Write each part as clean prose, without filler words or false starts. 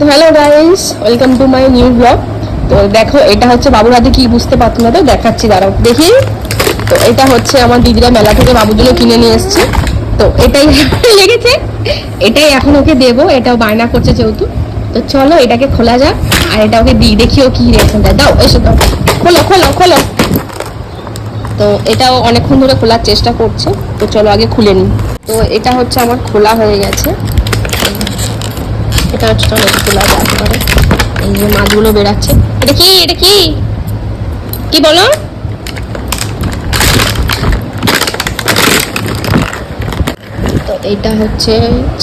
তো hello guys, welcome to my new blog. তো দেখো, এটা হচ্ছে বাবুর হাতে কি বুঝতে পারতো না, তো দেখাচ্ছি, দাঁড়াও দেখি। তো এটা হচ্ছে আমার দিদিরা মেলা থেকে বাবুর জন্য কিনে নিয়ে এসছে। তো এটাই লেগেছে, এটাই এখন ওকে দেবো, এটাও বায়না করছে যেহেতু। তো চলো এটাকে খোলা যাক, আর এটা ওকে দিই, দেখিও কি রিয়াকশন দেয়। দাও, এসে দাও, খোলো খোলো খোলো। তো এটাও অনেকক্ষণ ধরে খোলার চেষ্টা করছে, তো চলো আগে খুলে নিই। তো এটা হচ্ছে আমার খোলা হয়ে গেছে, এটা হচ্ছে খোলা যাতে পারে। এই যে মাছগুলো বেরাচ্ছে। এটা কি, এটা কি কি বলো? তো এটা হচ্ছে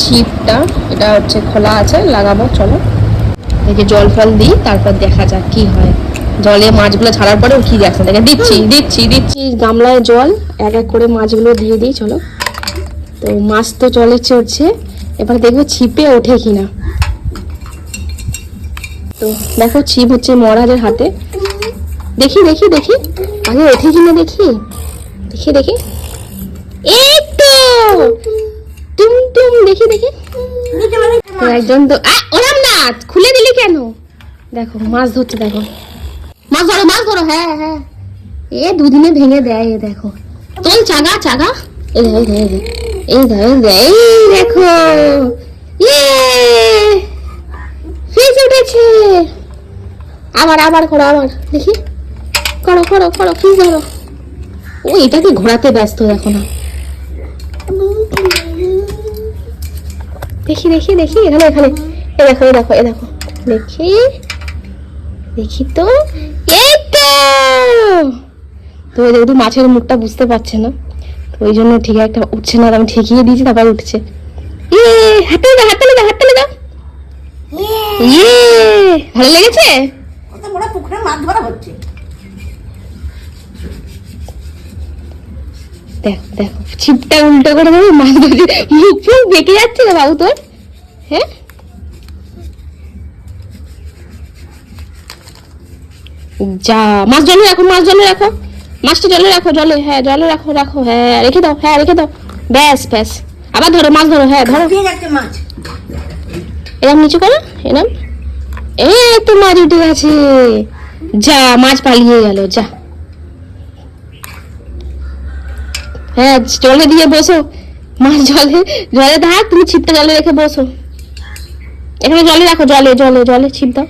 ছিপটা, এটা হচ্ছে খোলা আছে, লাগাবো। চলো দেখে জল ফল দিই, তারপর দেখা যাক কি হয়। জলে মাছগুলো ছাড়ার পরেও কি দেখছে, দেখে দিচ্ছি দিচ্ছি দিচ্ছি গামলায় জল, এক এক করে মাছগুলো দিয়ে দিই। চলো, তো মাছ তো জলে চড়ছে, এবার দেখবো ছিপে ওঠে কিনা। তো দেখো, ছিপ হচ্ছে মহারাজের হাতে। দেখি দেখি দেখি আগে ওঠে কিনা, দেখি দেখি দেখি। এই তো টুম টুম, দেখি দেখি। তো একজন তো ওরাম না, খুলে দিলি কেন? দেখো মাছ ধরছে, দেখো মাছ ধরো মাছ ধরো। হ্যাঁ হ্যাঁ, এ দুদিনে ভেঙে দেয়। এ দেখো, তোল চাগা চাগা। এই দেখো এই দেখো এই দেখো, এই দেখো, ইয়ে ফিস উঠেছে। আবার আবার করো, আবার দেখি, করো করো করো, ফিস ধরো। ও এটাকে ঘোরাতে ব্যস্ত, দেখো না। দেখি দেখি দেখি, এখানে এখানে, এ দেখো এ দেখো এ দেখো, দেখি দেখি। তো এই তো যেহেতু মাছের মুখটা বুঝতে পারছে না, তো ওই জন্য ঠিক একটা উঠছে না। আমি ঠেকিয়ে দিয়েছি, তারপর উঠছে। ইয়ে, হাতে দাও হাতে দাও হাতে দাও। ইয়ে, ভালো লেগেছে। পুকুরে মাছ ধরা হচ্ছে। দেখো দেখো, ছিপটা উল্টো করে দেবে, মাছ ধরছে। মুখ ফুক বেঁকে যাচ্ছে না বাবু তোর? হ্যাঁ, যা মাছ জলে রাখো, মাছ জলে রাখো, মাছটা জলে রাখো, জলে, হ্যাঁ জলে রাখো রাখো, হ্যাঁ রেখে দাও, হ্যাঁ রেখে দাও, ব্যাস ব্যাস। আবার ধরো মাছ ধরো, হ্যাঁ ধরো। মাছ এরম নিচু করো, এরম। এই তো মাছ উঠে গেছে, যা মাছ পালিয়ে গেল, যা। হ্যাঁ জলে দিয়ে বসো, মাছ জলে জলে থাক, তুমি ছিপটা জলে রেখে বসো। এখানে জলে রাখো, জলে জলে জলে ছিপ দাও।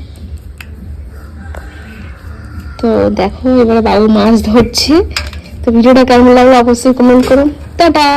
তো দেখো এবারে বাবু মাছ ধরছে। তো ভিডিওটা কেমন লাগলো অবশ্যই কমেন্ট করুন। টাটা।